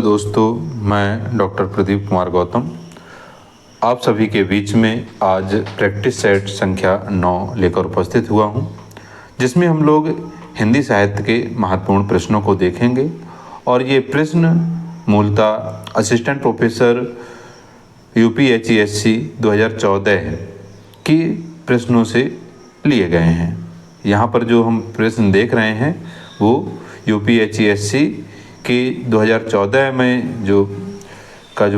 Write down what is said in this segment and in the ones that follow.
दोस्तों, मैं डॉक्टर प्रदीप कुमार गौतम आप सभी के बीच में आज प्रैक्टिस सेट संख्या 9 लेकर उपस्थित हुआ हूं, जिसमें हम लोग हिंदी साहित्य के महत्वपूर्ण प्रश्नों को देखेंगे। और ये प्रश्न मूलतः असिस्टेंट प्रोफेसर UPHESC 2014 की प्रश्नों से लिए गए हैं। यहाँ पर जो हम प्रश्न देख रहे हैं वो UPHESC कि 2014 में जो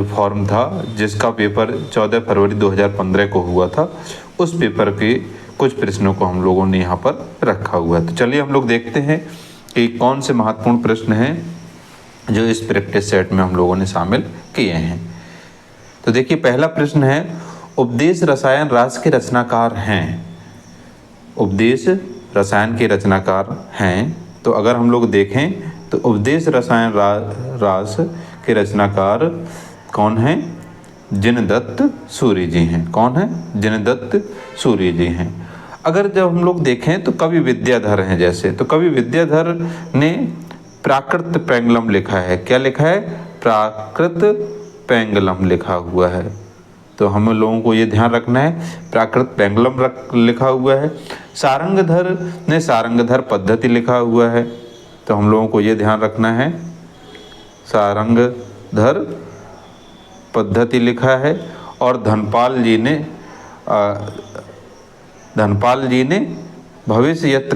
फॉर्म था, जिसका पेपर 14 फरवरी 2015 को हुआ था, उस पेपर के कुछ प्रश्नों को हम लोगों ने यहाँ पर रखा हुआ है। तो चलिए हम लोग देखते हैं कि कौन से महत्वपूर्ण प्रश्न हैं जो इस प्रैक्टिस सेट में हम लोगों ने शामिल किए हैं। तो देखिए, पहला प्रश्न है, उपदेश रसायन रास के रचनाकार हैं। उपदेश रसायन के रचनाकार हैं, तो अगर हम लोग देखें तो उपदेश रसायन रास के रचनाकार कौन हैं? जिनदत्त सूरि जी हैं। कौन है? जिनदत्त सूरि जी हैं। अगर जब हम लोग देखें तो कवि विद्याधर हैं, जैसे तो कवि विद्याधर ने प्राकृत पेंगलम लिखा है। क्या लिखा है? प्राकृत पेंगलम लिखा हुआ है। तो हम लोगों को ये ध्यान रखना है, प्राकृत पेंगलम लिखा हुआ है। सारंगधर ने सारंगधर पद्धति लिखा हुआ है, तो हम लोगों को ये ध्यान रखना है, सारंगधर पद्धति लिखा है। और धनपाल जी ने भविष्यत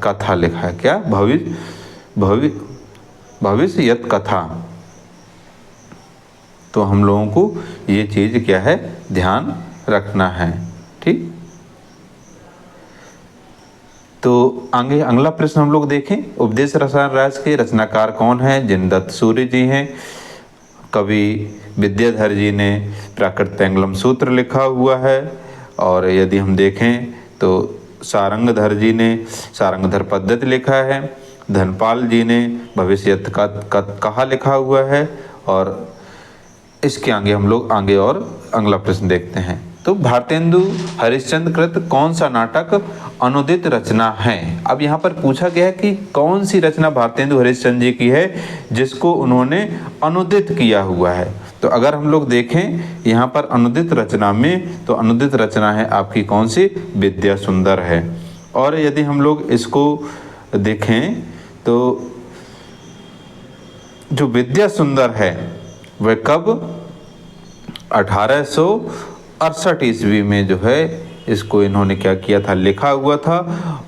कथा लिखा है। क्या? भविष्यत कथा। तो हम लोगों को ये चीज़ क्या है, ध्यान रखना है। ठीक, तो आगे अगला प्रश्न हम लोग देखें, उपदेश रसायन रास के रचनाकार कौन हैं? जिनदत्त सूरि जी हैं। कवि विद्याधर जी ने प्राकृत पेंगलम सूत्र लिखा हुआ है। और यदि हम देखें तो सारंगधर जी ने सारंगधर पद्धति लिखा है। धनपाल जी ने भविष्यत कहा लिखा हुआ है। और इसके आगे हम लोग और अगला प्रश्न देखते हैं। तो भारतेंदु हरिश्चंद्र कृत कौन सा नाटक अनुदित रचना है? अब यहाँ पर पूछा गया है कि कौन सी रचना भारतेंदु हरिश्चंद्र जी की है जिसको उन्होंने अनुदित किया हुआ है। तो अगर हम लोग देखें यहाँ पर अनुदित रचना में, तो अनुदित रचना है आपकी कौन सी? विद्या सुंदर है। और यदि हम लोग इसको देखें तो जो विद्या सुंदर है वह कब? 1868 ईस्वी में जो है इसको इन्होंने क्या किया था, लिखा हुआ था।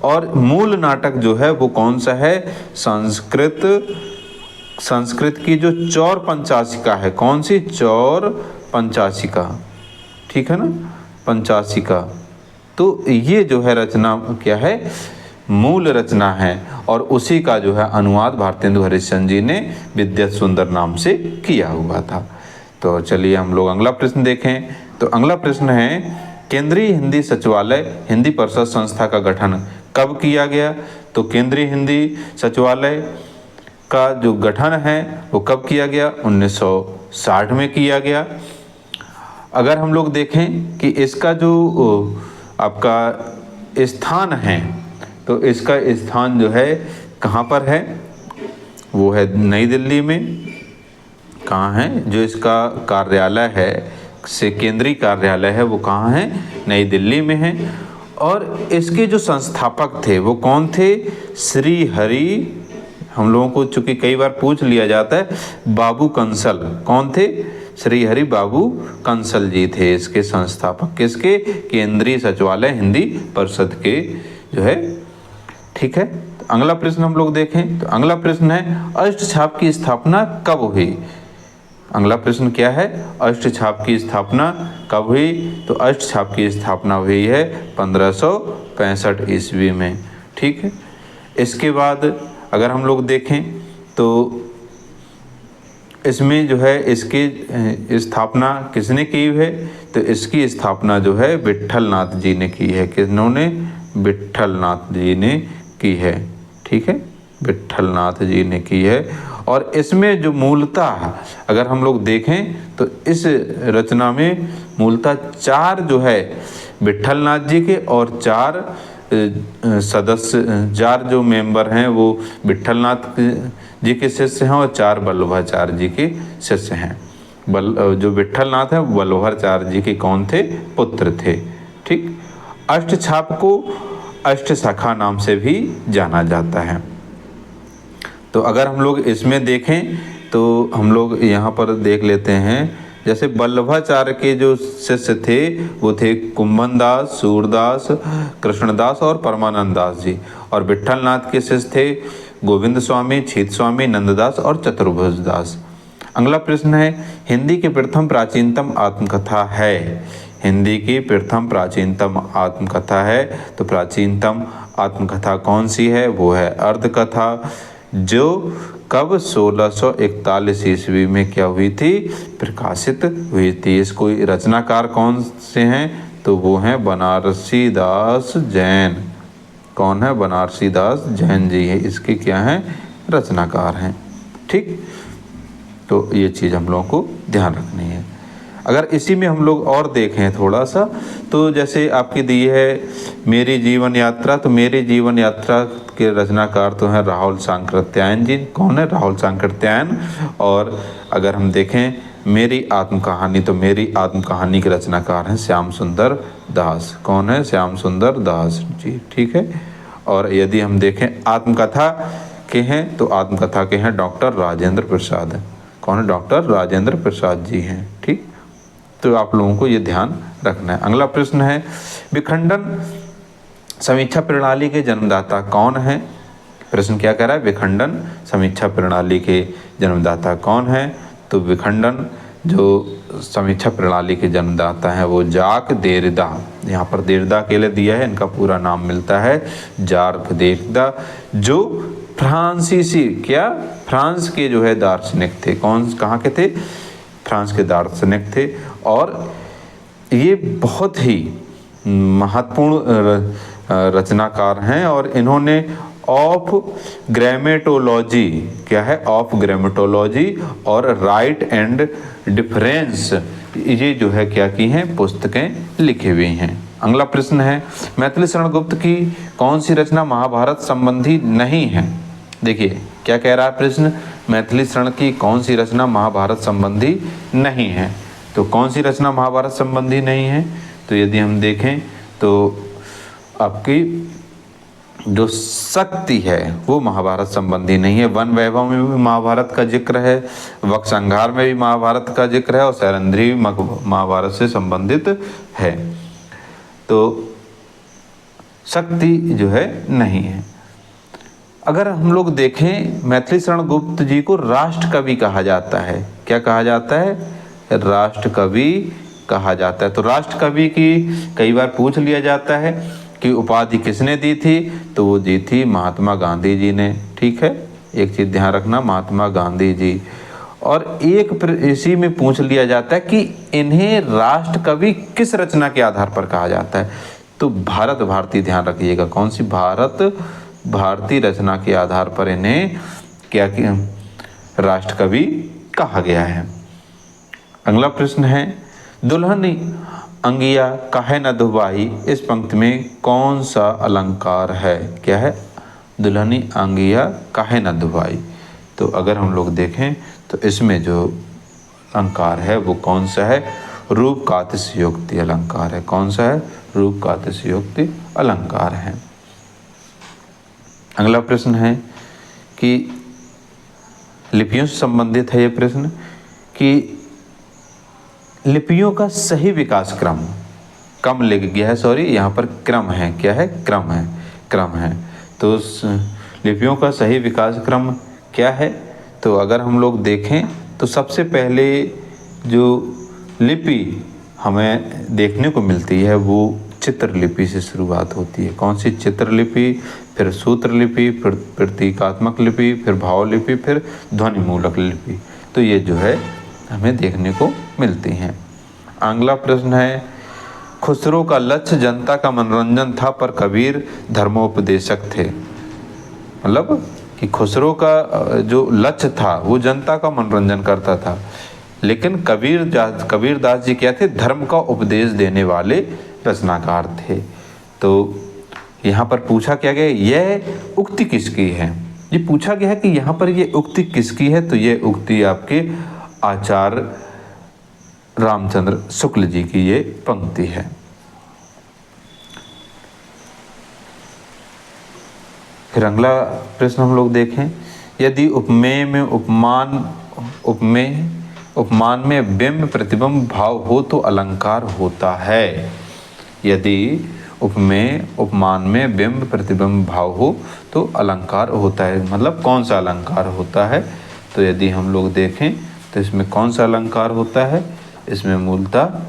और मूल नाटक जो है वो कौन सा है? संस्कृत की जो चौर पंचाशिका है। कौन सी? चौर पंचाशिका। ठीक है ना, पंचाशिका। तो ये जो है रचना क्या है, मूल रचना है। और उसी का जो है अनुवाद भारतेंदु हरिश्चंद्र जी ने विद्या सुंदर नाम से किया हुआ था। तो चलिए हम लोग अगला प्रश्न देखें। तो अगला प्रश्न है, केंद्रीय हिंदी सचिवालय हिंदी परिषद संस्था का गठन कब किया गया? तो केंद्रीय हिंदी सचिवालय का जो गठन है वो कब किया गया? 1960 में किया गया। अगर हम लोग देखें कि इसका जो आपका स्थान है, तो इसका स्थान जो है कहाँ पर है? वो है नई दिल्ली में। कहाँ है? जो इसका कार्यालय है, से केंद्रीय कार्यालय है, वो कहाँ है? नई दिल्ली में है। और इसके जो संस्थापक थे वो कौन थे? श्री हरि, हम लोगों को चूंकि कई बार पूछ लिया जाता है, बाबू कंसल। कौन थे? श्री हरि बाबू कंसल जी थे इसके संस्थापक। किसके? केंद्रीय सचिवालय हिंदी परिषद के जो है। ठीक है, तो अगला प्रश्न हम लोग देखें। तो अगला प्रश्न है, अष्टछाप की स्थापना कब हुई? अगला प्रश्न क्या है? अष्टछाप की स्थापना कब हुई? तो अष्टछाप की स्थापना हुई है 1565 ईस्वी में। ठीक है, इसके बाद अगर हम लोग देखें तो इसमें जो है इसकी स्थापना किसने की है? तो इसकी स्थापना जो है विट्ठलनाथ जी ने की है। किन्होंने? विट्ठलनाथ जी ने की है। ठीक है, विट्ठलनाथ जी ने की है। और इसमें जो मूलतः अगर हम लोग देखें तो इस रचना में मूलतः 4 जो है विट्ठलनाथ जी के और 4 सदस्य 4 जो मेंबर हैं वो विट्ठलनाथ जी के शिष्य हैं और 4 वल्लभाचार्य जी के शिष्य हैं। जो विट्ठलनाथ है वल्लभाचार्य जी के कौन थे? पुत्र थे। ठीक। अष्टछाप को अष्टशाखा नाम से भी जाना जाता है। तो अगर हम लोग इसमें देखें तो हम लोग यहाँ पर देख लेते हैं, जैसे वल्लभाचार्य के जो शिष्य थे वो थे कुंभन दास, सूरदास, कृष्णदास और परमानंद दास जी। और विट्ठलनाथ के शिष्य थे गोविंद स्वामी, छीत स्वामी, नंददास और चतुर्भुज दास। अगला प्रश्न है, हिंदी की प्रथम प्राचीनतम आत्मकथा है। हिंदी की प्रथम प्राचीनतम आत्मकथा है, तो प्राचीनतम आत्मकथा कौन सी है? वो है अर्धकथा, जो कब 1641 ईस्वी में क्या हुई थी? प्रकाशित हुई थी। इसको रचनाकार कौन से हैं? तो वो हैं बनारसी दास जैन। कौन है? बनारसी दास जैन जी है इसके क्या हैं? रचनाकार हैं। ठीक। तो ये चीज़ हम लोगों को ध्यान रखनी है। अगर इसी में हम लोग और देखें थोड़ा सा, तो जैसे आपकी दी है मेरी जीवन यात्रा, तो मेरी जीवन यात्रा के रचनाकार तो हैं राहुल सांकृत्यायन जी। कौन है? राहुल सांकृत्यायन। और अगर हम देखें मेरी आत्मकहानी, तो मेरी आत्मकहानी के रचनाकार हैं श्याम सुंदर दास। कौन है? श्याम सुंदर दास जी। ठीक है। और यदि हम देखें आत्मकथा के हैं, तो आत्मकथा के हैं डॉक्टर राजेंद्र प्रसाद। कौन है? डॉक्टर राजेंद्र प्रसाद जी हैं। ठीक। तो आप लोगों को ये ध्यान रखना है। अगला प्रश्न है, विखंडन समीक्षा प्रणाली के जन्मदाता कौन है? प्रश्न क्या कह रहा है? विखंडन समीक्षा प्रणाली के जन्मदाता कौन है? तो विखंडन जो समीक्षा प्रणाली के जन्मदाता हैं वो जाक देरिदा। यहाँ पर देरिदा के लिए दिया है, इनका पूरा नाम मिलता है जाक देरिदा, जो फ्रांसीसी क्या फ्रांस के जो है दार्शनिक थे। कहाँ के थे? फ्रांस के दार्शनिक थे। और ये बहुत ही महत्वपूर्ण रचनाकार हैं और इन्होंने ऑफ ग्रामेटोलॉजी क्या है? ऑफ ग्रामेटोलॉजी और राइट एंड डिफरेंस, ये जो है क्या की हैं? पुस्तकें लिखी हुई हैं। अगला प्रश्न है, मैथिली शरण गुप्त की कौन सी रचना महाभारत संबंधी नहीं है? देखिए क्या कह रहा है प्रश्न, मैथिली शरण की कौन सी रचना महाभारत संबंधी नहीं है? तो कौन सी रचना महाभारत संबंधी नहीं है? तो यदि हम देखें तो आपकी जो शक्ति है वो महाभारत संबंधी नहीं है। वन वैभव में भी महाभारत का जिक्र है, वक्ष संहार में भी महाभारत का जिक्र है और सैरंध्री भी महाभारत से संबंधित है। तो शक्ति जो है नहीं है। अगर हम लोग देखें मैथिली शरण गुप्त जी को राष्ट्र कवि कहा जाता है। क्या कहा जाता है? राष्ट्र कवि कहा जाता है। तो राष्ट्र कवि की कई बार पूछ लिया जाता है कि उपाधि किसने दी थी? तो वो दी थी महात्मा गांधी जी ने। ठीक है, एक चीज़ ध्यान रखना, महात्मा गांधी जी। और एक इसी में पूछ लिया जाता है कि इन्हें राष्ट्र कवि किस रचना के आधार पर कहा जाता है? तो भारत भारती, ध्यान रखिएगा, कौन सी? भारत भारतीय रचना के आधार पर इन्हें क्या राष्ट्र कवि कहा गया है। अगला प्रश्न है, दुल्हन अंगिया काहे न दुबाई, इस पंक्ति में कौन सा अलंकार है? क्या है? दुल्हनी अंगिया काहे न दुबाई। तो अगर हम लोग देखें तो इसमें जो अलंकार है वो कौन सा है? रूप कातिशयोक्ति अलंकार है। कौन सा है? रूप कातिशयोक्ति अलंकार है। अगला प्रश्न है कि लिपियों से संबंधित है ये प्रश्न कि लिपियों का सही विकास क्रम, कम लिख गया है, सॉरी, यहाँ पर क्रम है। क्या है? क्रम है, क्रम है। तो लिपियों का सही विकास क्रम क्या है? तो अगर हम लोग देखें तो सबसे पहले जो लिपि हमें देखने को मिलती है वो चित्रलिपि से शुरुआत होती है। कौन सी? चित्रलिपि, फिर सूत्रलिपि, फिर प्रतीकात्मक लिपि, फिर भावलिपि, फिर ध्वनिमूलक लिपि। तो ये जो है हमें देखने को मिलती हैं। अगला प्रश्न है, खुसरो का लक्ष्य जनता का मनोरंजन था पर कबीर धर्मोपदेशक थे। मतलब कि खुसरो का जो लक्ष्य था वो जनता का मनोरंजन करता था, लेकिन कबीरदास जी क्या थे? धर्म का उपदेश देने वाले रचनाकार थे। तो यहाँ पर पूछा क्या गया, यह उक्ति किसकी है। ये पूछा गया है कि यहाँ पर ये उक्ति किसकी है, तो ये उक्ति आपके आचार्य रामचंद्र शुक्ल जी की ये पंक्ति है। फिर अगला प्रश्न हम लोग देखें, यदि उपमेय में उपमान में बिंब प्रतिबिंब भाव हो तो अलंकार होता है। यदि उपमेय उपमान में बिंब प्रतिबिंब भाव हो तो अलंकार होता है, मतलब कौन सा अलंकार होता है। तो यदि हम लोग देखें तो इसमें कौन सा अलंकार होता है, इसमें मूलतः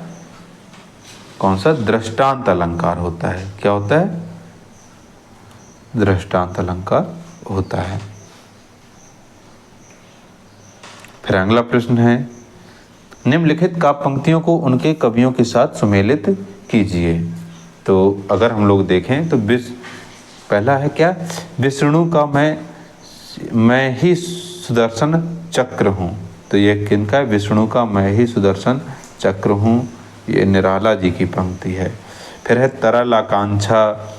कौन सा दृष्टांत अलंकार होता है। क्या होता है, दृष्टांत अलंकार होता है। फिर अगला प्रश्न है, निम्नलिखित काव्य पंक्तियों को उनके कवियों के साथ सुमेलित कीजिए। तो अगर हम लोग देखें तो पहला है क्या, विष्णु का मैं ही सुदर्शन चक्र हूँ। तो ये किनका है, विष्णु का मैं ही सुदर्शन चक्र हूँ, ये निराला जी की पंक्ति है। फिर है, तरल आकांक्षा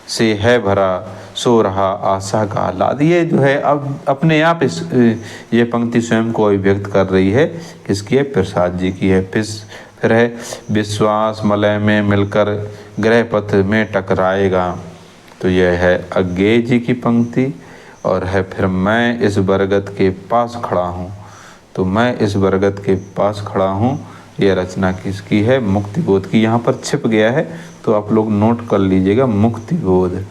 से है भरा सो रहा आशा का आह्लाद। ये जो है अब अपने आप ये पंक्ति स्वयं को अभिव्यक्त कर रही है, किसकी है, प्रसाद जी की है। फिर है, विश्वास मलय में मिलकर ग्रह पथ में टकराएगा। तो यह है अज्ञेय जी की पंक्ति। और है फिर, मैं इस बरगद के पास खड़ा हूँ। तो मैं इस बरगद के पास खड़ा हूँ, यह रचना किसकी है, मुक्तिबोध की। यहाँ पर छिप गया है तो आप लोग नोट कर लीजिएगा, मुक्तिबोध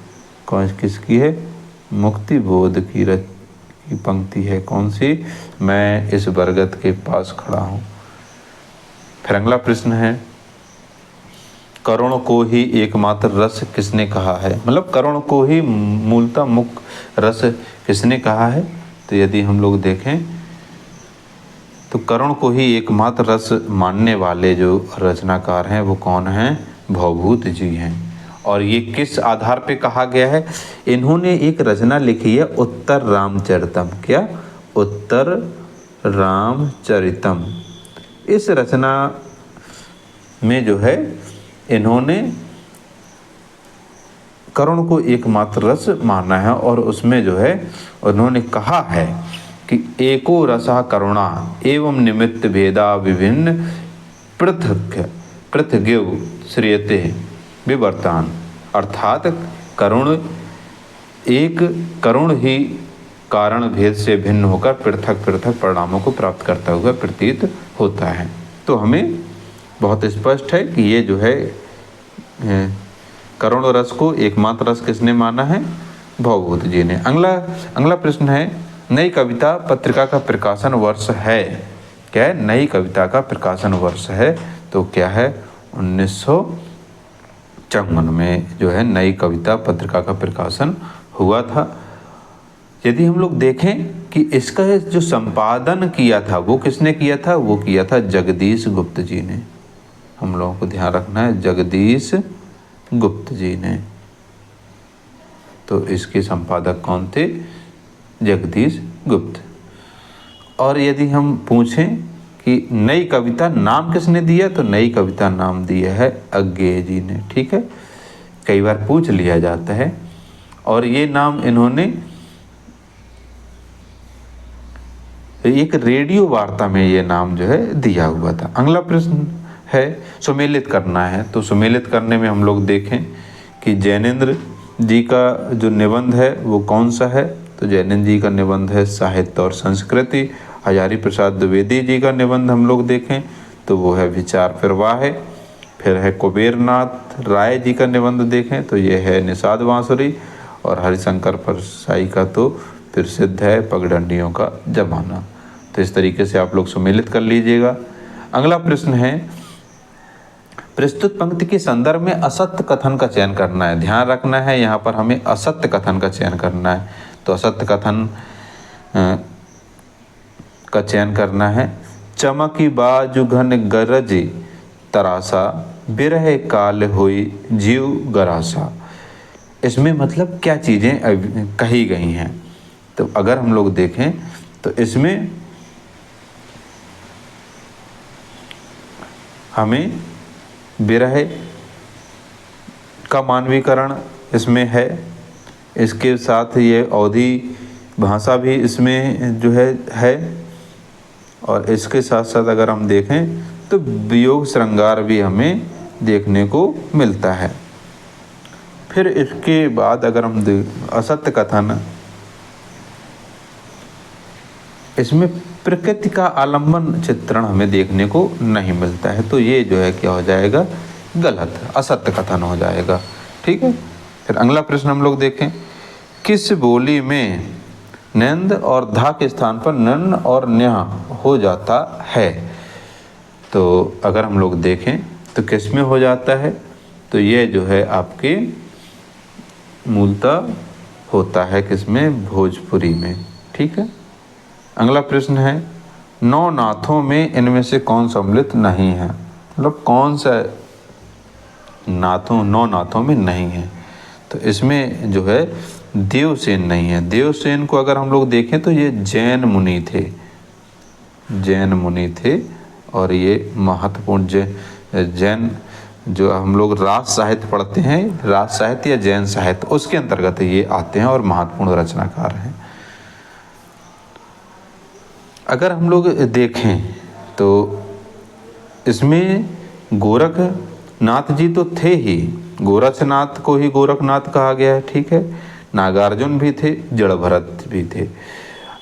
कौन किसकी है, मुक्तिबोध की पंक्ति है। कौन सी, मैं इस बरगद के पास खड़ा हूँ। फिर अगला प्रश्न है, करुण को ही एकमात्र रस किसने कहा है। मतलब करुण को ही मूलतः मुख्य रस किसने कहा है। तो यदि हम लोग देखें तो करुण को ही एकमात्र रस मानने वाले जो रचनाकार हैं वो कौन हैं, भवभूत जी हैं। और ये किस आधार पे कहा गया है, इन्होंने एक रचना लिखी है उत्तर रामचरितम। क्या, उत्तर रामचरितम। इस रचना में जो है इन्होंने करुण को एकमात्र रस माना है और उसमें जो है उन्होंने कहा है कि एको रसा करुणा एवं निमित्त भेदा विभिन्न पृथग्यो श्रियते विवर्तान। अर्थात करुण ही कारण भेद से भिन्न होकर पृथक पृथक परिणामों को प्राप्त करता हुआ प्रतीत होता है। तो हमें बहुत स्पष्ट है कि ये जो है करुण रस को एकमात्र रस किसने माना है, भवभूत जी ने। अगला प्रश्न है, नई कविता पत्रिका का प्रकाशन वर्ष है। क्या है, नई कविता का प्रकाशन वर्ष है। तो क्या है, 1954 में जो है नई कविता पत्रिका का प्रकाशन हुआ था। यदि हम लोग देखें कि इसका जो संपादन किया था वो किसने किया था, वो किया था जगदीश गुप्त जी ने। हम लोगों को ध्यान रखना है, जगदीश गुप्त जी ने। तो इसके संपादक कौन थे, जगदीश गुप्त। और यदि हम पूछें कि नई कविता नाम किसने दिया, तो नई कविता नाम दिया है अज्ञेय जी ने। ठीक है, कई बार पूछ लिया जाता है। और ये नाम इन्होंने एक रेडियो वार्ता में ये नाम जो है दिया हुआ था। अगला प्रश्न है, सुमेलित करना है। तो सुमेलित करने में हम लोग देखें कि जैनेन्द्र जी का जो निबंध है वो कौन सा है। तो जैनेन्द्र जी का निबंध है साहित्य और संस्कृति। हजारी प्रसाद द्विवेदी जी का निबंध हम लोग देखें तो वो है विचार प्रवाह है। फिर है कुबेरनाथ राय जी का निबंध देखें तो ये है निषाद बांसुरी। और हरिशंकर परसाई का तो प्रसिद्ध है पगडंडियों का जमाना। तो इस तरीके से आप लोग सुमेलित कर लीजिएगा। अगला प्रश्न है, प्रस्तुत पंक्ति के संदर्भ में असत्य कथन का चयन करना है। ध्यान रखना है, यहाँ पर हमें असत्य कथन का चयन करना है। तो असत्य कथन का चयन करना है, चमकी बाजु घन गरज तरासा बिरह काल होई जीव गरासा। इसमें मतलब क्या चीज़ें कही गई हैं। तो अगर हम लोग देखें तो इसमें हमें बिरह का मानवीकरण इसमें है। इसके साथ ये अवधी भाषा भी इसमें जो है। और इसके साथ साथ अगर हम देखें तो वियोग श्रृंगार भी हमें देखने को मिलता है। फिर इसके बाद अगर हम असत्य कथन, इसमें प्रकृति का आलंबन चित्रण हमें देखने को नहीं मिलता है, तो ये जो है क्या हो जाएगा, गलत, असत्य कथन हो जाएगा। ठीक है। फिर अगला प्रश्न हम लोग देखें, किस बोली में नंद और धा के स्थान पर नन और न्या हो जाता है? तो अगर हम लोग देखें तो किस में हो जाता है, तो ये जो है आपके मूलतः होता है किसमें, भोजपुरी में। ठीक है। अगला प्रश्न है, नौ नाथों में इनमें से कौन सम्मिलित नहीं है? मतलब कौन सा नाथों, नौ नाथों में नहीं है? तो इसमें जो है देवसेन नहीं है। देवसेन को अगर हम लोग देखें तो ये जैन मुनि थे, जैन मुनि थे। और ये महत्वपूर्ण जैन जो हम लोग राज साहित्य पढ़ते हैं, राज साहित्य या जैन साहित्य, उसके अंतर्गत ये आते हैं और महत्वपूर्ण रचनाकार हैं। अगर हम लोग देखें तो इसमें गोरखनाथ जी तो थे ही, गोरखनाथ को ही गोरखनाथ कहा गया है। ठीक है। नागार्जुन भी थे, जड़भरत भी थे।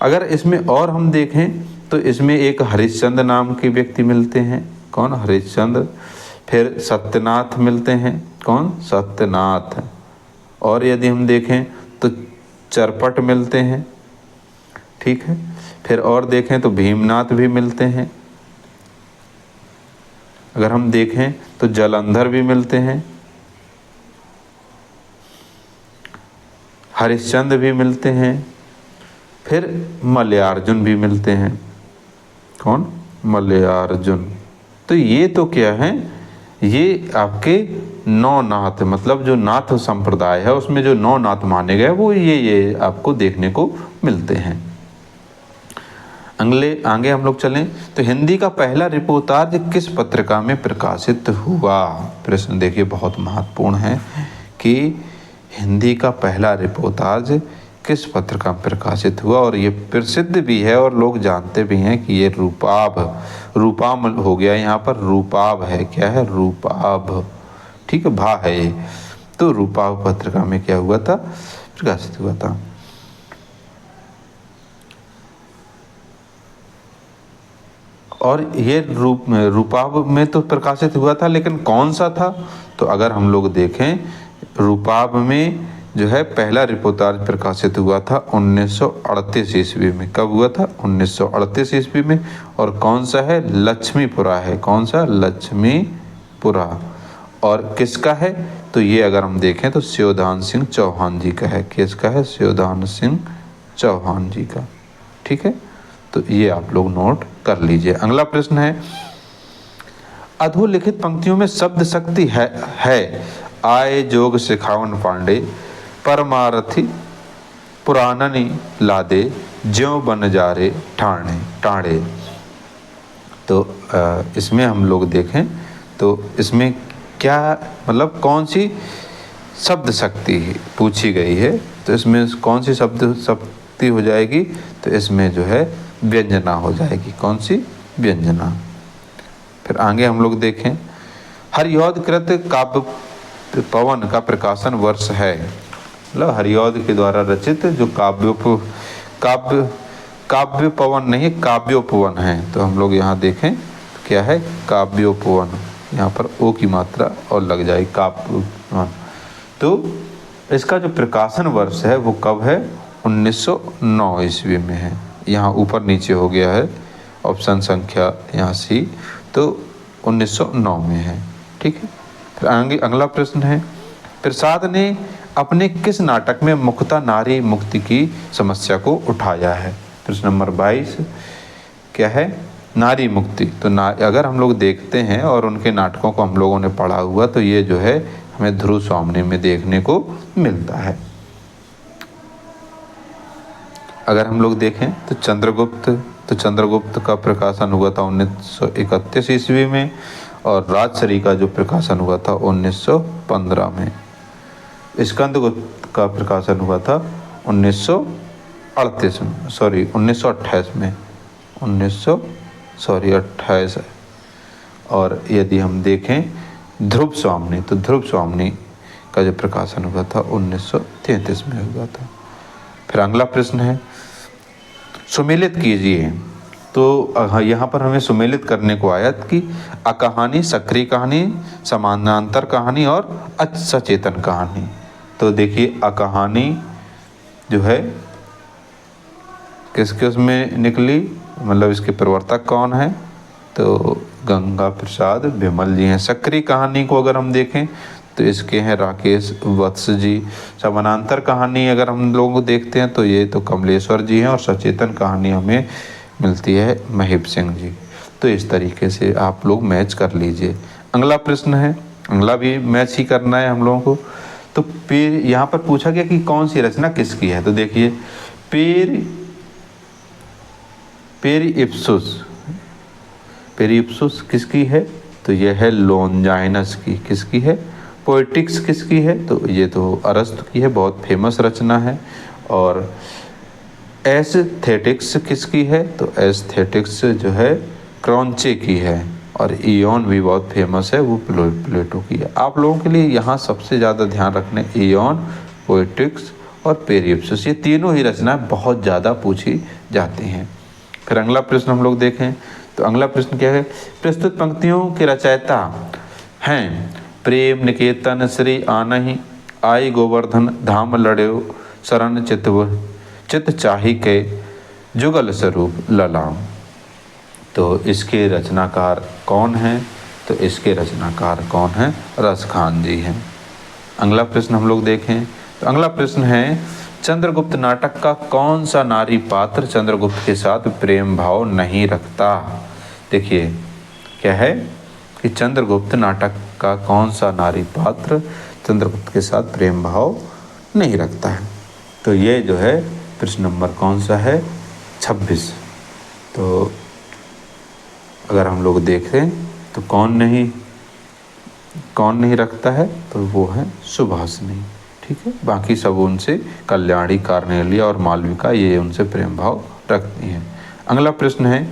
अगर इसमें और हम देखें तो इसमें एक हरिश्चंद्र नाम के व्यक्ति मिलते हैं। कौन? हरिश्चंद्र। फिर सत्यनाथ मिलते हैं। कौन? सत्यनाथ। और यदि हम देखें तो चरपट मिलते हैं। ठीक है। फिर और देखें तो भीमनाथ भी मिलते हैं। अगर हम देखें तो जलंधर भी मिलते हैं, हरिश्चंद्र भी मिलते हैं, फिर मलयार्जुन भी मिलते हैं। कौन? मलयार्जुन। तो ये तो क्या है, ये आपके नौ नाथ, मतलब जो नाथ संप्रदाय है उसमें जो नौ नाथ माने गए वो ये आपको देखने को मिलते हैं। आगे हम लोग चलें तो हिंदी का पहला रिपोर्टाज किस पत्रिका में प्रकाशित हुआ? प्रश्न देखिए बहुत महत्वपूर्ण है कि हिंदी का पहला रिपोर्टाज किस पत्रिका में प्रकाशित हुआ। और ये प्रसिद्ध भी है और लोग जानते भी हैं कि ये रूपाम हो गया, यहाँ पर रूपाब है। क्या है? रूपाब। ठीक है, भा है ये। तो रूपाब पत्रिका में क्या हुआ था? प्रकाशित हुआ था। और ये रूपाब में तो प्रकाशित हुआ था, लेकिन कौन सा था? तो अगर हम लोग देखें रूपाब में जो है पहला रिपोर्टाज प्रकाशित हुआ था 1938 ईस्वी में। कब हुआ था? 1938 ईस्वी में। और कौन सा है? लक्ष्मीपुरा है। कौन सा? लक्ष्मीपुरा। और किसका है? तो ये अगर हम देखें तो शिवदान सिंह चौहान जी का है। किसका है? शिवदान सिंह चौहान जी का। ठीक है। तो ये आप लोग नोट कर लीजिए। अगला प्रश्न है, अधोलिखित पंक्तियों में शब्द शक्ति है आए जोग सिखावन पांडे, परमारथी पुराननी लादे, ज्यों बन जा रे टाणे। तो इसमें हम लोग देखें तो इसमें क्या मतलब कौन सी शब्द शक्ति पूछी गई है? तो इसमें कौन सी शब्द शक्ति हो जाएगी? तो इसमें जो है व्यंजना हो जाएगी। कौन सी? व्यंजना। फिर आगे हम लोग देखें, हरिऔध कृत काव्य पवन का प्रकाशन वर्ष है। मतलब हरिऔध के द्वारा रचित जो काव्य पवन नहीं, काव्योपवन है। तो हम लोग यहाँ देखें तो क्या है? काव्योपवन। यहाँ पर ओ की मात्रा और लग जाएगी, काव्योपवन। तो इसका जो प्रकाशन वर्ष है वो कब है? 1909 ईस्वी में है। यहाँ ऊपर नीचे हो गया है ऑप्शन संख्या यहाँ सी, तो 1909 में है। ठीक है। फिर आगे अगला प्रश्न है, प्रसाद ने अपने किस नाटक में मुख्यतः नारी मुक्ति की समस्या को उठाया है? प्रश्न नंबर 22 क्या है? नारी मुक्ति। तो अगर हम लोग देखते हैं और उनके नाटकों को हम लोगों ने पढ़ा हुआ तो ये जो है हमें ध्रुव स्वामिनी में देखने को मिलता है। अगर हम लोग देखें तो चंद्रगुप्त का प्रकाशन हुआ था 1931 ईस्वी में और राजश्री का जो प्रकाशन हुआ था 1915 में। स्कंदगुप्त का प्रकाशन हुआ था 1928 में 28 है। और यदि हम देखें ध्रुव स्वामी, तो ध्रुव स्वामी का जो प्रकाशन हुआ था 1933 में हुआ था। फिर अगला प्रश्न है सुमेलित कीजिए। तो यहाँ पर हमें सुमेलित करने को आया कि अकहानी, सक्रिय कहानी, समानांतर कहानी और सचेतन कहानी। तो देखिए अकहानी जो है किसके उसमें निकली, मतलब इसके प्रवर्तक कौन है, तो गंगा प्रसाद विमल जी हैं। सक्रिय कहानी को अगर हम देखें तो इसके हैं राकेश वत्स जी। समानांतर कहानी अगर हम लोग देखते हैं तो ये तो कमलेश्वर जी हैं। और सचेतन कहानी हमें मिलती है महिप सिंह जी। तो इस तरीके से आप लोग मैच कर लीजिए। अगला प्रश्न है, अगला भी मैच ही करना है हम लोगों को। तो यहाँ पर पूछा गया कि कौन सी रचना किसकी है। तो देखिए पेरिप्सुस किसकी है, तो यह है लोनजाइनस की। किसकी है, पोएटिक्स किसकी है, तो ये तो अरस्तु की है, बहुत फेमस रचना है। और एस्थेटिक्स किसकी है, तो एस्थेटिक्स जो है क्रॉन्चे की है। और इयोन भी बहुत फेमस है, वो प्लेटो की है। आप लोगों के लिए यहाँ सबसे ज़्यादा ध्यान रखने इयोन, पोएटिक्स और पेरिप्सुस, ये तीनों ही रचनाएं बहुत ज़्यादा पूछी जाती हैं। फिर अगला प्रश्न हम लोग देखें तो अगला प्रश्न क्या है, प्रस्तुत पंक्तियों के रचयिता हैं प्रेम निकेतन श्री आनहि, आई गोवर्धन धाम लड्यो शरण चित चाही के जुगल स्वरूप ललाम। तो इसके रचनाकार कौन हैं, तो इसके रचनाकार कौन हैं, रसखान जी हैं। अगला प्रश्न हम लोग देखें तो अगला प्रश्न है चंद्रगुप्त नाटक का कौन सा नारी पात्र चंद्रगुप्त के साथ प्रेम भाव नहीं रखता। देखिए क्या है कि चंद्रगुप्त नाटक का कौन सा नारी पात्र चंद्रगुप्त के साथ प्रेम भाव नहीं रखता है। तो ये जो है प्रश्न नंबर कौन सा है, 26। तो अगर हम लोग देखें तो कौन नहीं रखता है, तो वो है सुभाषिनी। ठीक है, बाकी सब उनसे कल्याणी, कार्नेलिया और मालविका ये उनसे प्रेम भाव रखती हैं। अगला प्रश्न है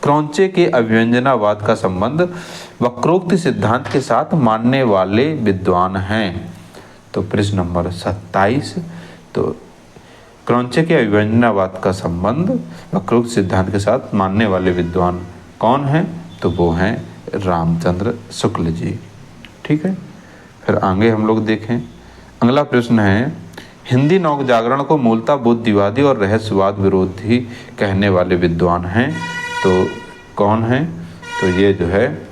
क्रॉन्चे के अभिव्यंजनावाद का संबंध वक्रोक्ति सिद्धांत के साथ मानने वाले विद्वान हैं। तो प्रश्न नंबर 27। तो क्रॉन्चे के अभिव्यंजनावाद का संबंध वक्रोक्ति सिद्धांत के साथ मानने वाले विद्वान कौन हैं, तो वो हैं रामचंद्र शुक्ल जी। ठीक है, फिर आगे हम लोग देखें अगला प्रश्न है हिंदी नव जागरण को मूलतः बुद्धिवादी और रहस्यवाद विरोधी कहने वाले विद्वान हैं। तो कौन हैं, तो ये जो है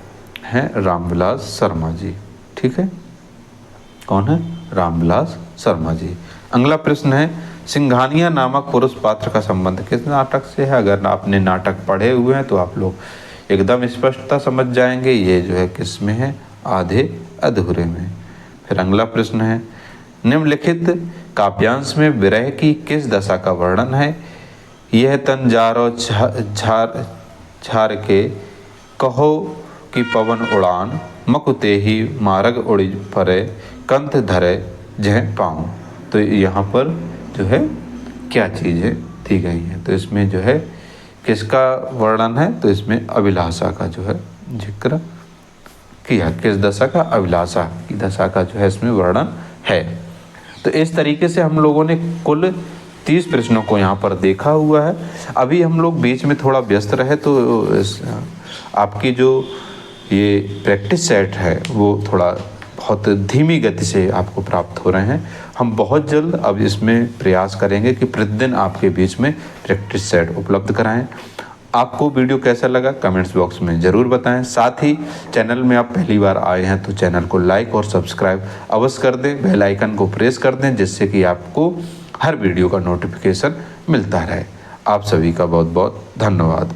रामविलास शर्मा जी। ठीक है, कौन है, रामविलास शर्मा जी। अगला प्रश्न है सिंघानिया नामक पुरुष पात्र का संबंध किस नाटक से है। अगर आपने नाटक पढ़े हुए हैं तो आप लोग एकदम स्पष्टता समझ जाएंगे। ये जो है किस में है, आधे अधूरे में। फिर अगला प्रश्न है निम्नलिखित काव्यांश में विरह की किस दशा का वर्णन है। यह तन जारो झार के कहो कि पवन उड़ान, मकुते ही मार्ग उड़ी परे, कंथ धरे जह पाऊँ। तो यहाँ पर जो है क्या चीज़ें दी गई हैं, तो इसमें जो है किसका वर्णन है, तो इसमें अभिलाषा का जो है जिक्र किया। किस दशा का, अभिलाषा की दशा का जो है इसमें वर्णन है। तो इस तरीके से हम लोगों ने कुल 30 प्रश्नों को यहाँ पर देखा हुआ है। अभी हम लोग बीच में थोड़ा व्यस्त रहे तो आपकी जो ये प्रैक्टिस सेट है वो थोड़ा बहुत धीमी गति से आपको प्राप्त हो रहे हैं। हम बहुत जल्द अब इसमें प्रयास करेंगे कि प्रतिदिन आपके बीच में प्रैक्टिस सेट उपलब्ध कराएं। आपको वीडियो कैसा लगा कमेंट्स बॉक्स में ज़रूर बताएं। साथ ही चैनल में आप पहली बार आए हैं तो चैनल को लाइक और सब्सक्राइब अवश्य कर दें, बेल आइकन को प्रेस कर दें, जिससे कि आपको हर वीडियो का नोटिफिकेशन मिलता रहे। आप सभी का बहुत बहुत धन्यवाद।